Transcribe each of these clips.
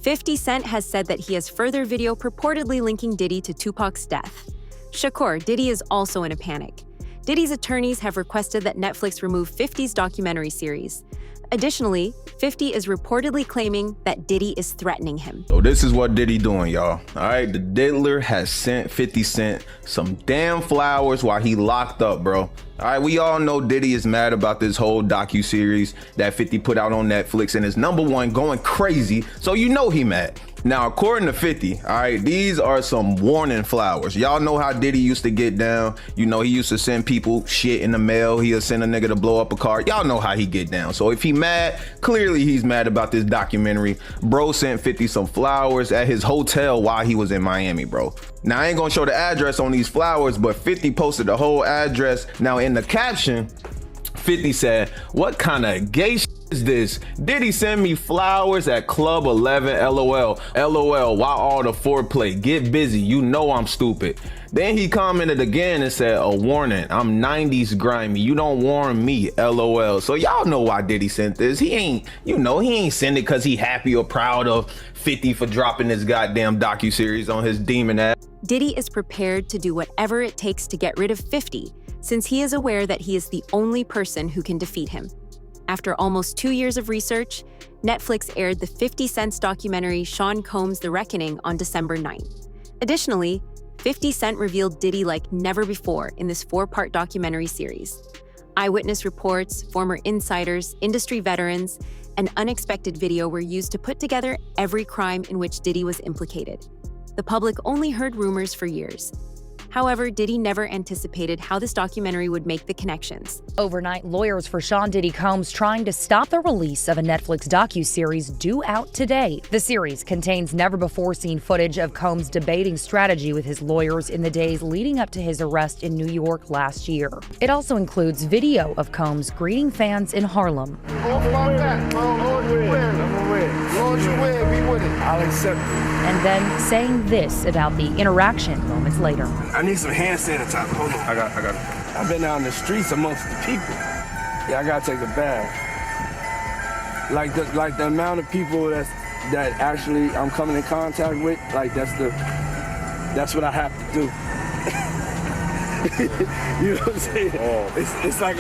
50 Cent has said that he has further video purportedly linking Diddy to Tupac's death. Shakur, Diddy is also in a panic. Diddy's attorneys have requested that Netflix remove 50's documentary series. Additionally, 50 is reportedly claiming that Diddy is threatening him. So this is what Diddy doing, y'all. All right, the diddler has sent 50 Cent some damn flowers while he locked up, bro. All right, we all know Diddy is mad about this whole docu-series that 50 put out on Netflix and is #1 going crazy, so you know he mad. Now, according to 50, all right, these are some warning flowers. Y'all know how Diddy used to get down. You know, he used to send people shit in the mail. He'll send a nigga to blow up a car. Y'all know how he get down. So if he mad, clearly he's mad about this documentary. Bro sent 50 some flowers at his hotel while he was in Miami, bro. Now, I ain't gonna show the address on these flowers, but 50 posted the whole address. Now, in the caption, 50 said, "What kind of gay shit is this? Diddy send me flowers at Club 11, LOL. LOL, why all the foreplay? Get busy, you know I'm stupid." Then he commented again and said, "A warning, I'm 90s grimy. You don't warn me, LOL." So y'all know why Diddy sent this. He ain't send it because he happy or proud of 50 for dropping this goddamn docuseries on his demon ass. Diddy is prepared to do whatever it takes to get rid of 50, since he is aware that he is the only person who can defeat him. After almost 2 years of research, Netflix aired the 50 Cent's documentary Sean Combs' The Reckoning on December 9th. Additionally, 50 Cent revealed Diddy like never before in this 4-part documentary series. Eyewitness reports, former insiders, industry veterans, and unexpected video were used to put together every crime in which Diddy was implicated. The public only heard rumors for years. However, Diddy never anticipated how this documentary would make the connections. Overnight, lawyers for Sean Diddy Combs trying to stop the release of a Netflix docuseries due out today. The series contains never-before-seen footage of Combs debating strategy with his lawyers in the days leading up to his arrest in New York last year. It also includes video of Combs greeting fans in Harlem. I'll accept it. And then saying this about the interaction moments later. I need some hand sanitizer. Hold on. I got it. I've been out in the streets amongst the people. Yeah, I gotta take a bath. Like the amount of people that actually I'm coming in contact with, like that's what I have to do. You know what I'm saying? Oh. It's like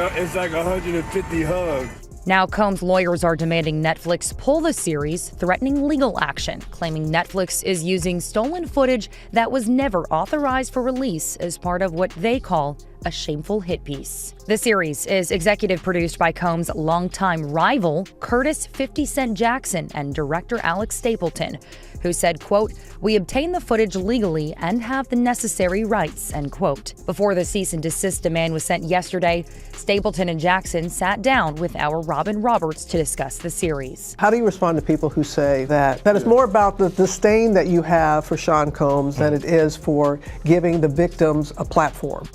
150 hugs. Now, Combs' lawyers are demanding Netflix pull the series, threatening legal action, claiming Netflix is using stolen footage that was never authorized for release as part of what they call a shameful hit piece. The series is executive produced by Combs' longtime rival, Curtis 50 Cent Jackson, and director Alex Stapleton, who said, quote, "We obtained the footage legally and have the necessary rights," end quote. Before the cease and desist demand was sent yesterday, Stapleton and Jackson sat down with our Robin Roberts to discuss the series. How do you respond to people who say that it's more about the disdain that you have for Sean Combs than it is for giving the victims a platform?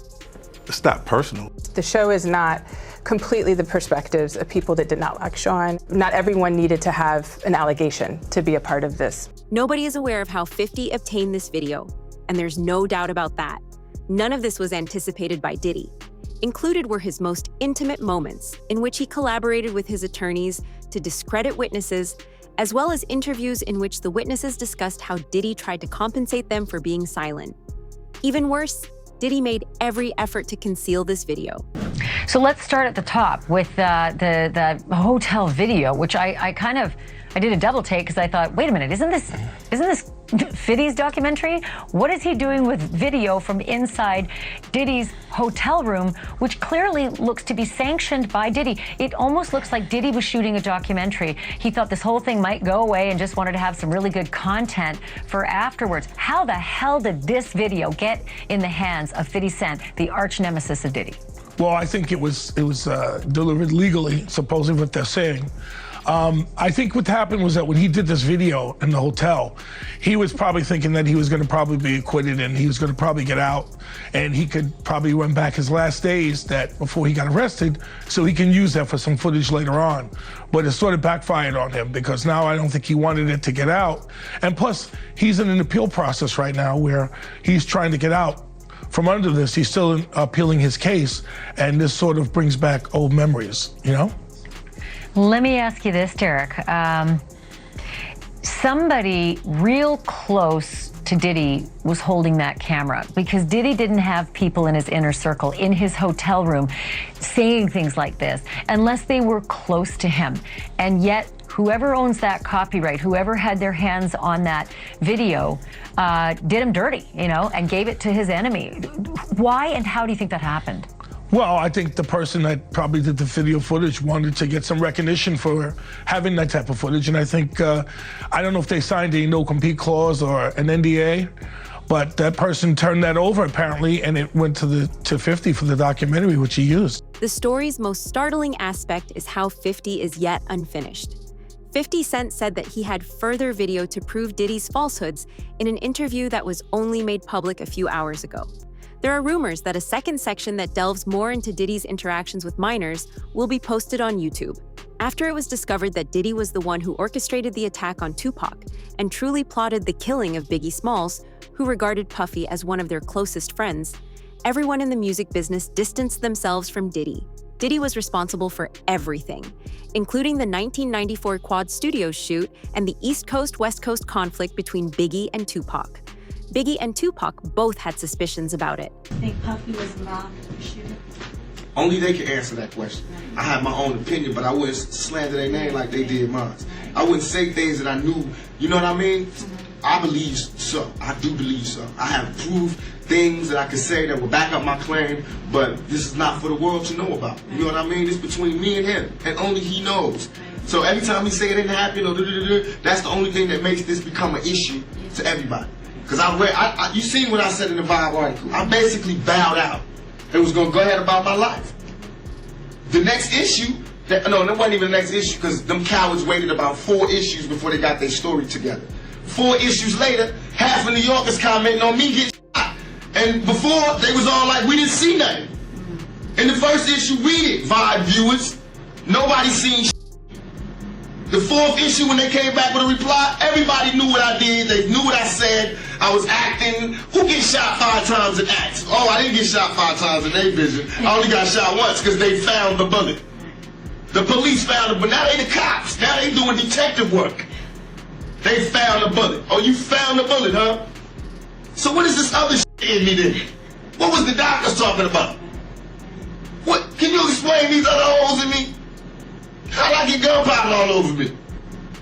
It's not personal. The show is not completely the perspectives of people that did not like Sean. Not everyone needed to have an allegation to be a part of this. Nobody is aware of how 50 obtained this video, and there's no doubt about that. None of this was anticipated by Diddy. Included were his most intimate moments, in which he collaborated with his attorneys to discredit witnesses, as well as interviews in which the witnesses discussed how Diddy tried to compensate them for being silent. Even worse, Diddy made every effort to conceal this video. So let's start at the top with the hotel video, which I did a double take because I thought, wait a minute, isn't this 50's documentary? What is he doing with video from inside Diddy's hotel room, which clearly looks to be sanctioned by Diddy? It almost looks like Diddy was shooting a documentary. He thought this whole thing might go away and just wanted to have some really good content for afterwards. How the hell did this video get in the hands of 50 Cent, the arch nemesis of Diddy? Well, I think it was delivered legally, supposedly what they're saying. I think what happened was that when he did this video in the hotel, he was probably thinking that he was going to probably be acquitted and he was going to probably get out and he could probably run back his last days that before he got arrested so he can use that for some footage later on. But it sort of backfired on him because now I don't think he wanted it to get out. And plus, he's in an appeal process right now where he's trying to get out from under this. He's still appealing his case, and this sort of brings back old memories, you know? Let me ask you this, Derek. somebody real close to Diddy was holding that camera, because Diddy didn't have people in his inner circle, in his hotel room, saying things like this unless they were close to him. And yet, whoever owns that copyright, whoever had their hands on that video, did him dirty, and gave it to his enemy. Why and how do you think that happened? Well, I think the person that probably did the video footage wanted to get some recognition for having that type of footage. And I think, I don't know if they signed a no-compete clause or an NDA, but that person turned that over apparently, and it went to 50 for the documentary, which he used. The story's most startling aspect is how 50 is yet unfinished. 50 Cent said that he had further video to prove Diddy's falsehoods in an interview that was only made public a few hours ago. There are rumors that a second section that delves more into Diddy's interactions with minors will be posted on YouTube. After it was discovered that Diddy was the one who orchestrated the attack on Tupac and truly plotted the killing of Biggie Smalls, who regarded Puffy as one of their closest friends, everyone in the music business distanced themselves from Diddy. Diddy was responsible for everything, including the 1994 Quad Studios shoot and the East Coast-West Coast conflict between Biggie and Tupac. Biggie and Tupac both had suspicions about it. I think Puffy was involved in the shooting. Only they can answer that question. I have my own opinion, but I wouldn't slander their name like they did mine. I wouldn't say things that I knew, you know what I mean? I believe so. I do believe so. I have proved things that I can say that will back up my claim, but this is not for the world to know about. You know what I mean? It's between me and him, and only he knows. So every time he say it didn't happen, or that's the only thing that makes this become an issue to everybody. Because you seen what I said in the Vibe article. I basically bowed out and was going to go ahead about my life. The next issue, that wasn't even the next issue, because them cowards waited about 4 issues before they got their story together. 4 issues later, half of New Yorkers commenting on me getting shot. And before, they was all like, we didn't see nothing. In the first issue, we did, Vibe viewers. Nobody seen shit. The 4th issue, when they came back with a reply, everybody knew what I did. They knew what I said. I was acting. Who gets shot 5 times in acts? Oh, I didn't get shot 5 times in their vision. I only got shot once because they found the bullet. The police found it, but now they the cops. Now they doing detective work. They found the bullet. Oh, you found the bullet, huh? So what is this other shit in me then? What was the doctors talking about? What? Can you explain these other holes in me? How'd I get gunpowder all over me?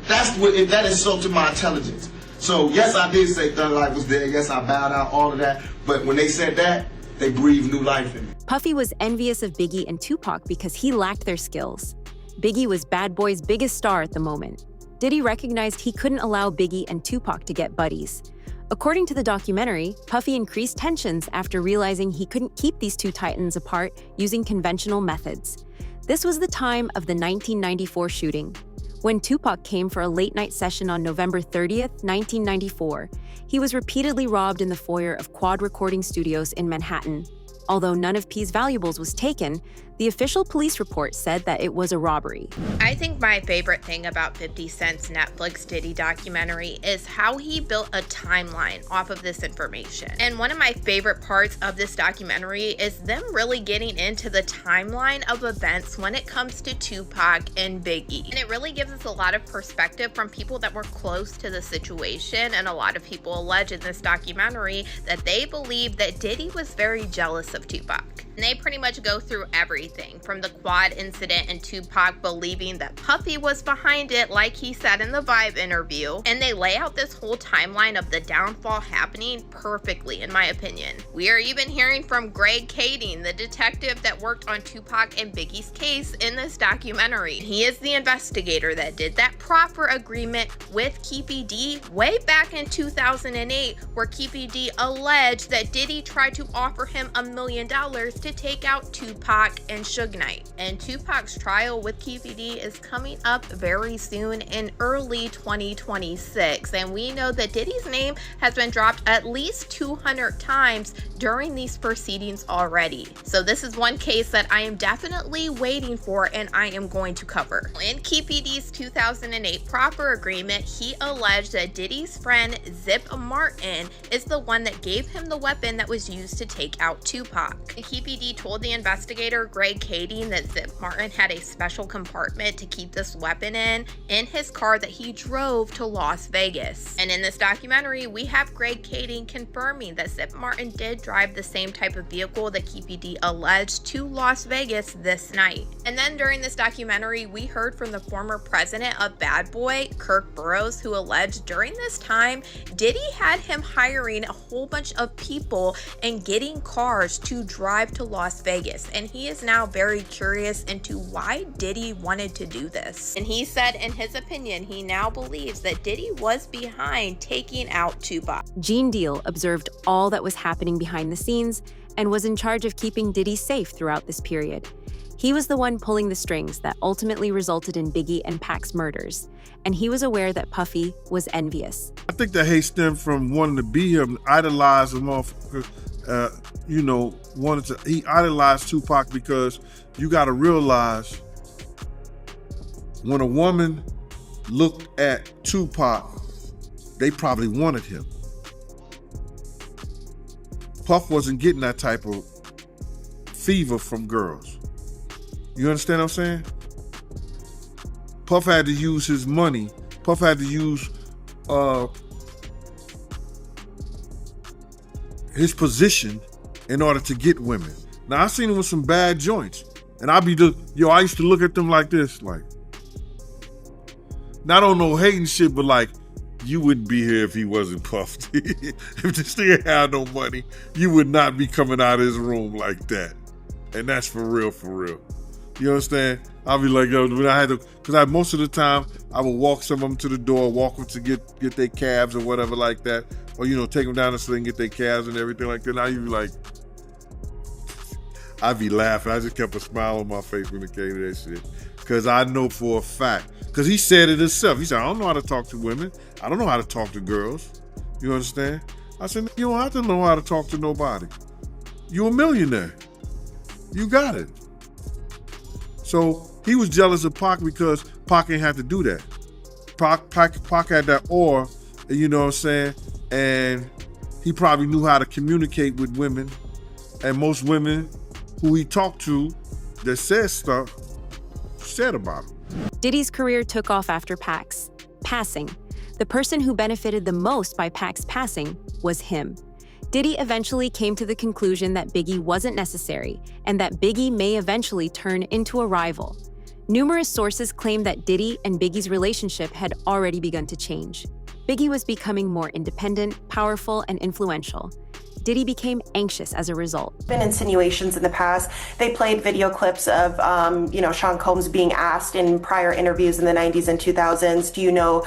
That insulted my intelligence. So yes, I did say Thug Life was there. Yes, I bowed out, all of that. But when they said that, they breathed new life in me. Puffy was envious of Biggie and Tupac because he lacked their skills. Biggie was Bad Boy's biggest star at the moment. Diddy recognized he couldn't allow Biggie and Tupac to get buddies. According to the documentary, Puffy increased tensions after realizing he couldn't keep these two titans apart using conventional methods. This was the time of the 1994 shooting. When Tupac came for a late-night session on November 30th, 1994, he was repeatedly robbed in the foyer of Quad Recording Studios in Manhattan. Although none of P's valuables was taken, the official police report said that it was a robbery. I think my favorite thing about 50 Cent's Netflix Diddy documentary is how he built a timeline off of this information. And one of my favorite parts of this documentary is them really getting into the timeline of events when it comes to Tupac and Biggie. And it really gives us a lot of perspective from people that were close to the situation, and a lot of people allege in this documentary that they believe that Diddy was very jealous of Tupac. And they pretty much go through everything from the Quad incident and Tupac believing that Puffy was behind it, like he said in the Vibe interview. And they lay out this whole timeline of the downfall happening perfectly, in my opinion. We are even hearing from Greg Kading, the detective that worked on Tupac and Biggie's case in this documentary. He is the investigator that did that proper agreement with Keefy D way back in 2008, where Keefy D alleged that Diddy tried to offer him $1 million to take out Tupac and Suge Knight. And Tupac's trial with Keefy D is coming up very soon in early 2026. And we know that Diddy's name has been dropped at least 200 times during these proceedings already. So this is one case that I am definitely waiting for and I am going to cover. In Keefy D's 2008 proper agreement, he alleged that Diddy's friend Zip Martin is the one that gave him the weapon that was used to take out Tupac. And Keefy D told the investigator Greg Kading that Zip Martin had a special compartment to keep this weapon in his car that he drove to Las Vegas. And in this documentary, we have Greg Kading confirming that Zip Martin did drive the same type of vehicle that KPD alleged to Las Vegas this night. And then during this documentary, we heard from the former president of Bad Boy, Kirk Burrows, who alleged during this time, Diddy had him hiring a whole bunch of people and getting cars to drive to Las Vegas. And he is now very curious into why Diddy wanted to do this. And he said in his opinion, he now believes that Diddy was behind taking out Tupac. Gene Deal observed all that was happening behind the scenes and was in charge of keeping Diddy safe throughout this period. He was the one pulling the strings that ultimately resulted in Biggie and Pac's murders, and he was aware that Puffy was envious. I think that hate stemmed from wanting to be him, idolize him off, he idolized Tupac because you got to realize when a woman looked at Tupac, they probably wanted him. Puff wasn't getting that type of fever from girls. You understand what I'm saying? Puff had to use his money. Puff had to use his position in order to get women. Now, I seen him with some bad joints. And I used to look at them like this, like, not on no hating shit, but like, you wouldn't be here if he wasn't puffed. If this nigga had no money, you would not be coming out of his room like that. And that's for real, for real. You understand? I'll be like, yo, when I had to, because most of the time, I would walk some of them to the door, walk them to get their cabs or whatever like that. Or, take them down so they can get their cabs and everything like that. Now you'd be like, I'd be laughing. I just kept a smile on my face when it came to that shit. Because I know for a fact. Because he said it himself. He said, I don't know how to talk to women. I don't know how to talk to girls. You understand? I said, you don't have to know how to talk to nobody. You a millionaire. You got it. So he was jealous of Pac because Pac ain't have to do that. Pac had that aura, you know what I'm saying? And he probably knew how to communicate with women. And most women who he talked to that said stuff, said about him. Diddy's career took off after Pac's passing. The person who benefited the most by Pac's passing was him. Diddy eventually came to the conclusion that Biggie wasn't necessary and that Biggie may eventually turn into a rival. Numerous sources claim that Diddy and Biggie's relationship had already begun to change. Biggie was becoming more independent, powerful, and influential. Diddy became anxious as a result. Been insinuations in the past. They played video clips of, Sean Combs being asked in prior interviews in the 90s and 2000s, do you know,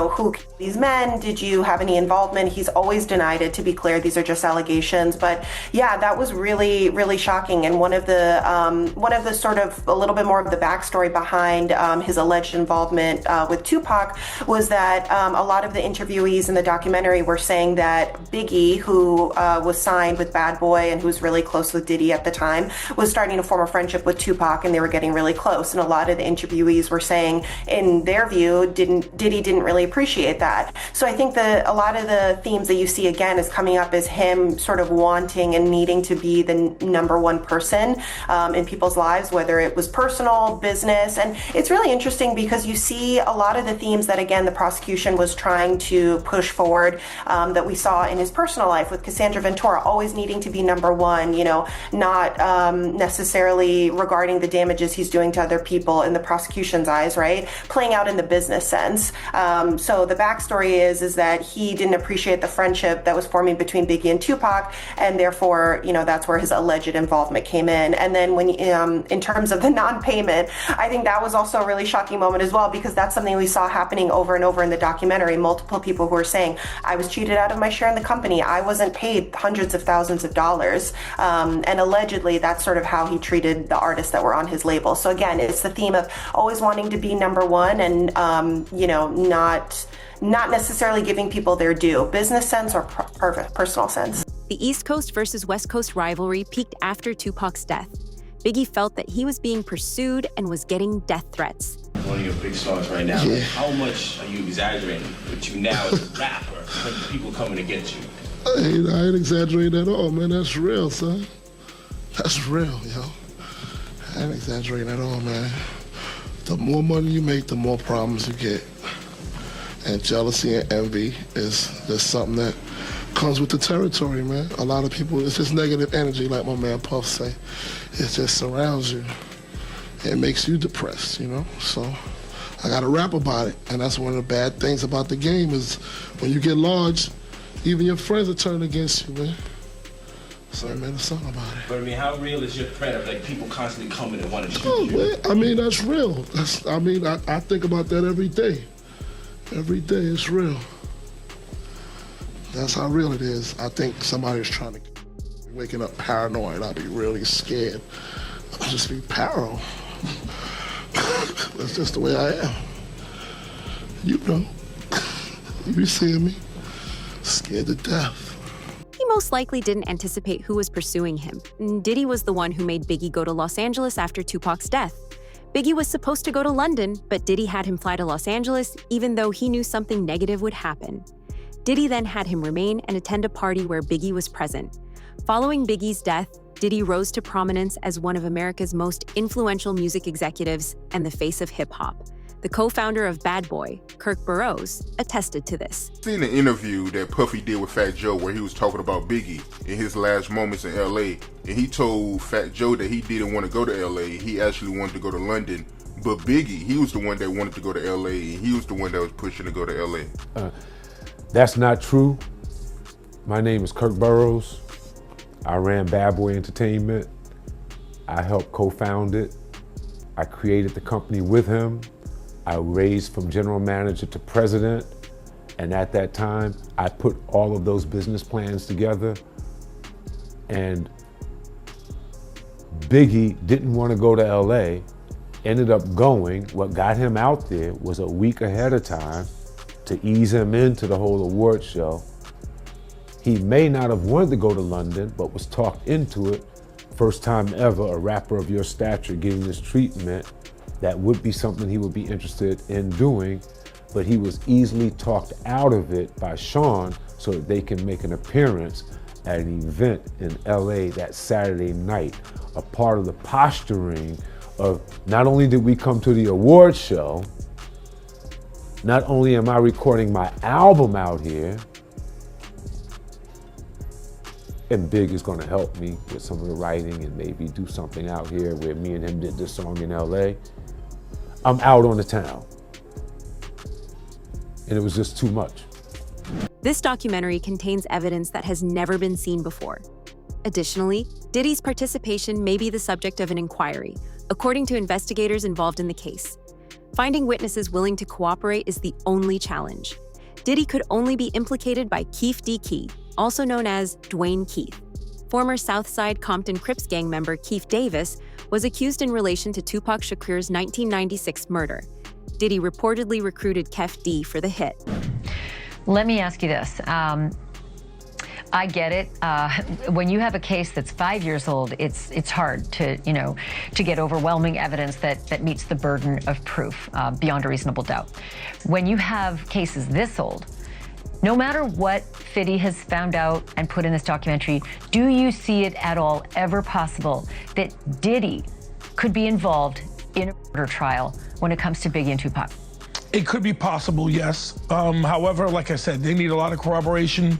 who killed these men? Did you have any involvement? He's always denied it. To be clear, these are just allegations. But yeah, that was really, really shocking. And one of the sort of a little bit more of the backstory behind his alleged involvement with Tupac was that a lot of the interviewees in the documentary were saying that Biggie, who was signed with Bad Boy and who was really close with Diddy at the time, was starting to form a friendship with Tupac, and they were getting really close. And a lot of the interviewees were saying, in their view, Diddy didn't really appreciate that. So I think that a lot of the themes that you see again is coming up as him sort of wanting and needing to be the number one person in people's lives, whether it was personal, business. And it's really interesting because you see a lot of the themes that, again, the prosecution was trying to push forward that we saw in his personal life with Cassandra Ventura, always needing to be number one, not necessarily regarding the damages he's doing to other people in the prosecution's eyes, right? Playing out in the business sense. So the backstory is that he didn't appreciate the friendship that was forming between Biggie and Tupac, and therefore, that's where his alleged involvement came in. And then when, in terms of the non-payment, I think that was also a really shocking moment as well, because that's something we saw happening over and over in the documentary. Multiple people who were saying, I was cheated out of my share in the company. I wasn't paid hundreds of thousands of dollars. And allegedly, that's sort of how he treated the artists that were on his label. So again, it's the theme of always wanting to be number one and, not necessarily giving people their due, business sense or personal sense. The East Coast versus West Coast rivalry peaked after Tupac's death. Biggie felt that he was being pursued and was getting death threats. One of your big stars right now. Yeah. How much are you exaggerating with you now as a rapper when people coming to get you? I ain't exaggerating at all, man. That's real, son. That's real, yo. I ain't exaggerating at all, man. The more money you make, the more problems you get. And jealousy and envy is something that comes with the territory, man. A lot of people, it's just negative energy, like my man Puff say. It just surrounds you. It makes you depressed, you know? So I gotta rap about it. And that's one of the bad things about the game is when you get large, even your friends will turn against you, man. So I made a song about it. But I mean, how real is your threat of like people constantly coming and want to shoot you? Man, I mean, that's real. I think about that every day. Every day it's real. That's how real it is. I think somebody's trying to waking up paranoid. I'll be really scared. I'll just be paro. That's just the way I am. You know. You be seeing me. Scared to death. He most likely didn't anticipate who was pursuing him. Diddy was the one who made Biggie go to Los Angeles after Tupac's death. Biggie was supposed to go to London, but Diddy had him fly to Los Angeles even though he knew something negative would happen. Diddy then had him remain and attend a party where Biggie was present. Following Biggie's death, Diddy rose to prominence as one of America's most influential music executives and the face of hip-hop. The co-founder of Bad Boy, Kirk Burroughs, attested to this. I seen an interview that Puffy did with Fat Joe where he was talking about Biggie in his last moments in LA, and he told Fat Joe that he didn't want to go to LA, he actually wanted to go to London, but Biggie, he was the one that wanted to go to LA, and he was the one that was pushing to go to LA. That's not true. My name is Kirk Burroughs. I ran Bad Boy Entertainment. I helped co-found it. I created the company with him. I raised from general manager to president, and at that time, I put all of those business plans together, and Biggie didn't want to go to LA, ended up going. What got him out there was a week ahead of time to ease him into the whole award show. He may not have wanted to go to London, but was talked into it. First time ever a rapper of your stature getting this treatment. That would be something he would be interested in doing, but he was easily talked out of it by Sean so that they can make an appearance at an event in LA that Saturday night. A part of the posturing of not only did we come to the award show, not only am I recording my album out here, and Big is gonna help me with some of the writing and maybe do something out here where me and him did this song in LA. I'm out on the town. And it was just too much. This documentary contains evidence that has never been seen before. Additionally, Diddy's participation may be the subject of an inquiry, according to investigators involved in the case. Finding witnesses willing to cooperate is the only challenge. Diddy could only be implicated by Keefe D. Key, also known as Dwayne Keith. Former Southside Compton Crips gang member Keith Davis was accused in relation to Tupac Shakur's 1996 murder. Diddy reportedly recruited Kef D for the hit. Let me ask you this. I get it. When you have a case that's 5 years old, it's hard to get overwhelming evidence that meets the burden of proof beyond a reasonable doubt. When you have cases this old, no matter what Fiddy has found out and put in this documentary, do you see it at all ever possible that Diddy could be involved in a murder trial when it comes to Biggie and Tupac? It could be possible, yes. However, like I said, they need a lot of corroboration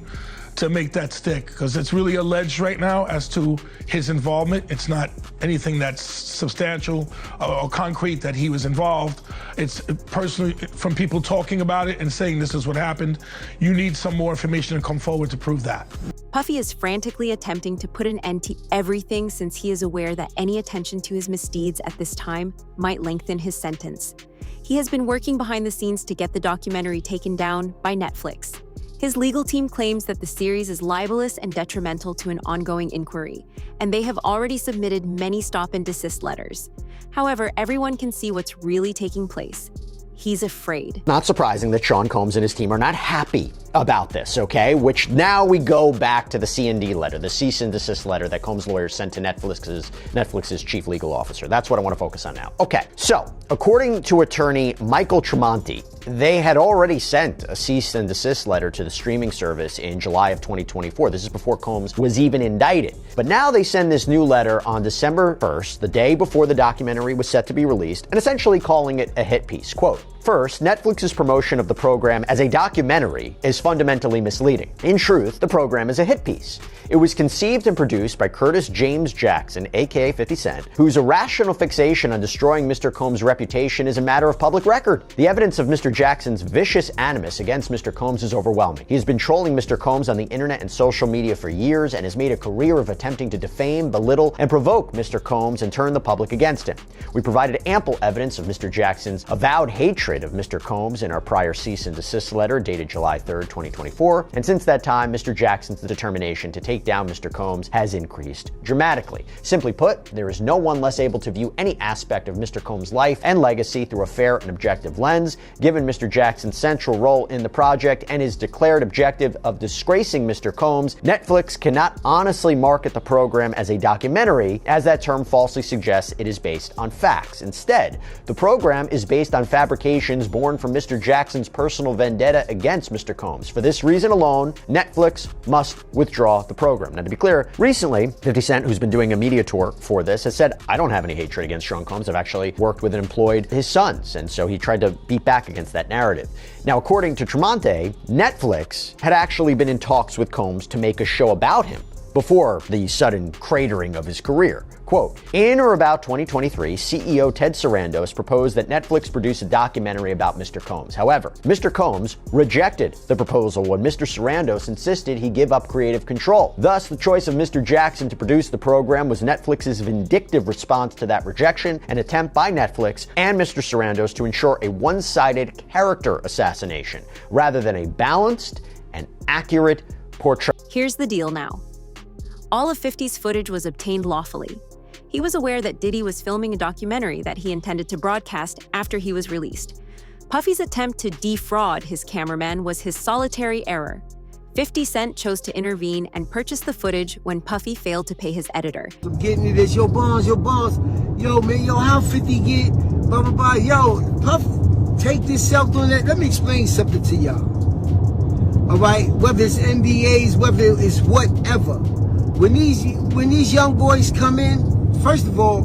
to make that stick, because it's really alleged right now as to his involvement. It's not anything that's substantial or concrete that he was involved. It's personally from people talking about it and saying this is what happened. You need some more information to come forward to prove that. Puffy is frantically attempting to put an end to everything since he is aware that any attention to his misdeeds at this time might lengthen his sentence. He has been working behind the scenes to get the documentary taken down by Netflix. His legal team claims that the series is libelous and detrimental to an ongoing inquiry, and they have already submitted many stop and desist letters. However, everyone can see what's really taking place. He's afraid. Not surprising that Sean Combs and his team are not happy about this, okay? Which now we go back to the C&D letter, the cease and desist letter that Combs' lawyers sent to Netflix's chief legal officer. That's what I want to focus on now. Okay, so according to attorney Michael Tremonti, they had already sent a cease and desist letter to the streaming service in July of 2024. This is before Combs was even indicted. But now they send this new letter on December 1st, the day before the documentary was set to be released, and essentially calling it a hit piece. Quote, "First, Netflix's promotion of the program as a documentary is fundamentally misleading. In truth, the program is a hit piece. It was conceived and produced by Curtis James Jackson, aka 50 Cent, whose irrational fixation on destroying Mr. Combs' reputation is a matter of public record. The evidence of Mr. Jackson's vicious animus against Mr. Combs is overwhelming. He has been trolling Mr. Combs on the internet and social media for years and has made a career of attempting to defame, belittle, and provoke Mr. Combs and turn the public against him. We provided ample evidence of Mr. Jackson's avowed hatred of Mr. Combs in our prior cease and desist letter dated July 3rd, 2024, and since that time, Mr. Jackson's determination to take down Mr. Combs has increased dramatically. Simply put, there is no one less able to view any aspect of Mr. Combs' life and legacy through a fair and objective lens. Given Mr. Jackson's central role in the project and his declared objective of disgracing Mr. Combs, Netflix cannot honestly market the program as a documentary, as that term falsely suggests it is based on facts. Instead, the program is based on fabrications born from Mr. Jackson's personal vendetta against Mr. Combs. For this reason alone, Netflix must withdraw the program. Now, to be clear, recently, 50 Cent, who's been doing a media tour for this, has said, I don't have any hatred against Sean Combs. I've actually worked with and employed his sons. And so he tried to beat back against that narrative. Now, according to Tremonti, Netflix had actually been in talks with Combs to make a show about him before the sudden cratering of his career. Quote, in or about 2023, CEO Ted Sarandos proposed that Netflix produce a documentary about Mr. Combs. However, Mr. Combs rejected the proposal when Mr. Sarandos insisted he give up creative control. Thus, the choice of Mr. Jackson to produce the program was Netflix's vindictive response to that rejection, an attempt by Netflix and Mr. Sarandos to ensure a one-sided character assassination rather than a balanced and accurate portrayal. Here's the deal now. All of 50's footage was obtained lawfully. He was aware that Diddy was filming a documentary that he intended to broadcast after he was released. Puffy's attempt to defraud his cameraman was his solitary error. 50 Cent chose to intervene and purchase the footage when Puffy failed to pay his editor. I'm getting it as your boss. Yo, man, how 50 get, blah, blah, blah. Yo, Puff, take this self on that. Let me explain something to y'all. All right, whether it's NBAs, whether it's whatever. When these young boys come in, first of all,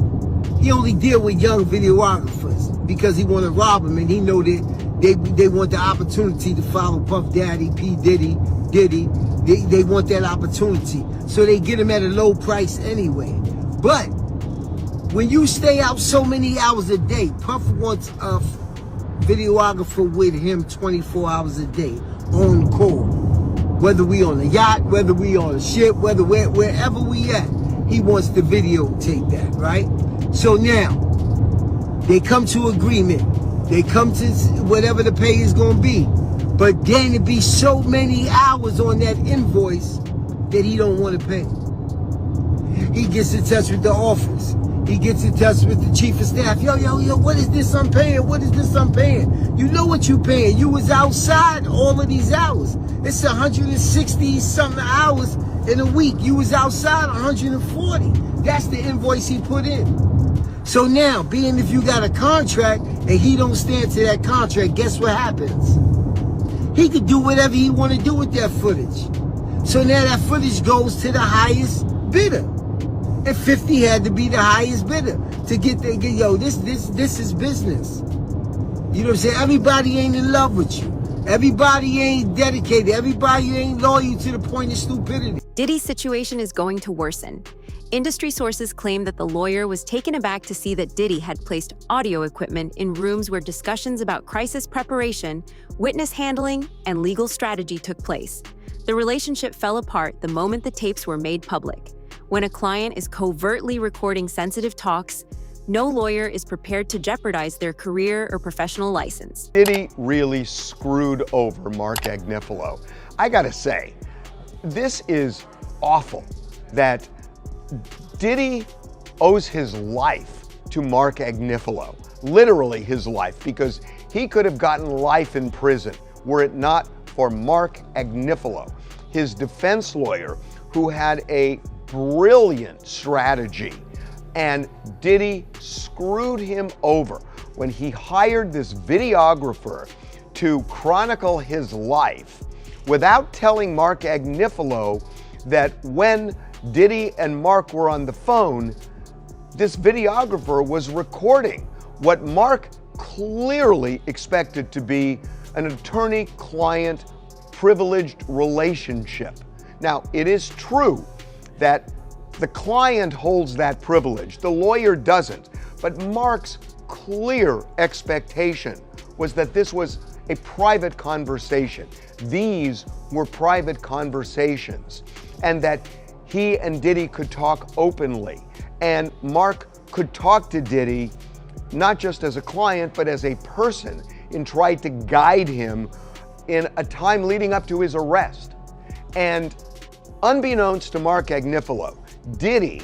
he only deal with young videographers because he want to rob them, and he know that they want the opportunity to follow Puff Daddy, P. Diddy. They want that opportunity, so they get him at a low price anyway. But when you stay out so many hours a day, Puff wants a videographer with him 24 hours a day on call. Whether we on a yacht, whether we on a ship, wherever we at, he wants to videotape that, right? So now, they come to agreement. They come to whatever the pay is going to be. But then it be so many hours on that invoice that he don't want to pay. He gets in touch with the office. He gets in touch with the chief of staff. Yo, what is this I'm paying? What is this I'm paying? You know what you paying. You was outside all of these hours. It's 160 something hours in a week. You was outside 140. That's the invoice he put in. So now, being if you got a contract and he don't stand to that contract, guess what happens? He could do whatever he want to do with that footage. So now that footage goes to the highest bidder. And 50 had to be the highest bidder to get this is business. You know what I'm saying? Everybody ain't in love with you. Everybody ain't dedicated. Everybody ain't loyal to the point of stupidity. Diddy's situation is going to worsen. Industry sources claim that the lawyer was taken aback to see that Diddy had placed audio equipment in rooms where discussions about crisis preparation, witness handling, and legal strategy took place. The relationship fell apart the moment the tapes were made public. When a client is covertly recording sensitive talks, no lawyer is prepared to jeopardize their career or professional license. Diddy really screwed over Mark Agnifilo. I gotta say, this is awful that Diddy owes his life to Mark Agnifilo, literally his life, because he could have gotten life in prison were it not for Mark Agnifilo, his defense lawyer, who had a brilliant strategy. And Diddy screwed him over when he hired this videographer to chronicle his life without telling Mark Agnifilo that when Diddy and Mark were on the phone, this videographer was recording what Mark clearly expected to be an attorney-client privileged relationship. Now, it is true that the client holds that privilege, the lawyer doesn't, but Mark's clear expectation was that this was a private conversation. These were private conversations, and that he and Diddy could talk openly, and Mark could talk to Diddy not just as a client, but as a person, and try to guide him in a time leading up to his arrest. And unbeknownst to Mark Agnifilo, Diddy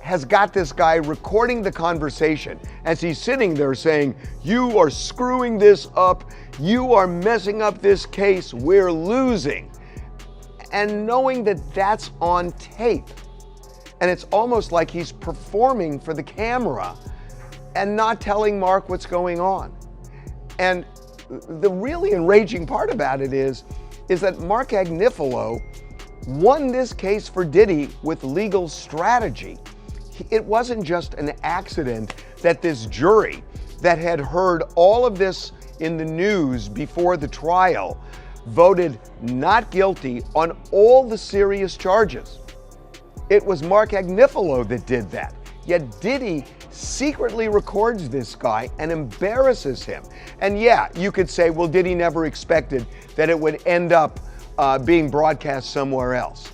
has got this guy recording the conversation as he's sitting there saying, "You are screwing this up. You are messing up this case. We're losing." And knowing that that's on tape. And it's almost like he's performing for the camera and not telling Mark what's going on. And the really enraging part about it is that Mark Agnifilo won this case for Diddy with legal strategy. It wasn't just an accident that this jury that had heard all of this in the news before the trial voted not guilty on all the serious charges. It was Mark Agnifilo that did that. Yet Diddy secretly records this guy and embarrasses him. And yeah, you could say, well, Diddy never expected that it would end up being broadcast somewhere else.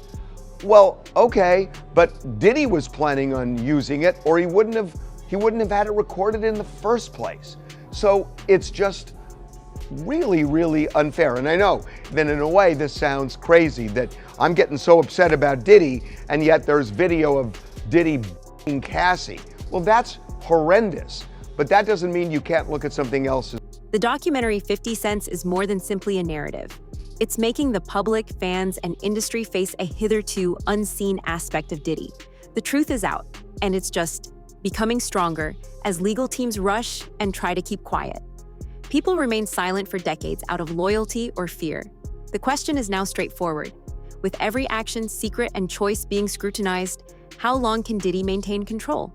Well, okay, but Diddy was planning on using it, or he wouldn't have had it recorded in the first place. So it's just really, really unfair. And I know that in a way this sounds crazy, that I'm getting so upset about Diddy, and yet there's video of Diddy b***ing Cassie. Well, that's horrendous, but that doesn't mean you can't look at something else. The documentary 50 Cents is more than simply a narrative. It's making the public, fans, and industry face a hitherto unseen aspect of Diddy. The truth is out, and it's just becoming stronger as legal teams rush and try to keep quiet. People remain silent for decades out of loyalty or fear. The question is now straightforward. With every action, secret, and choice being scrutinized, how long can Diddy maintain control?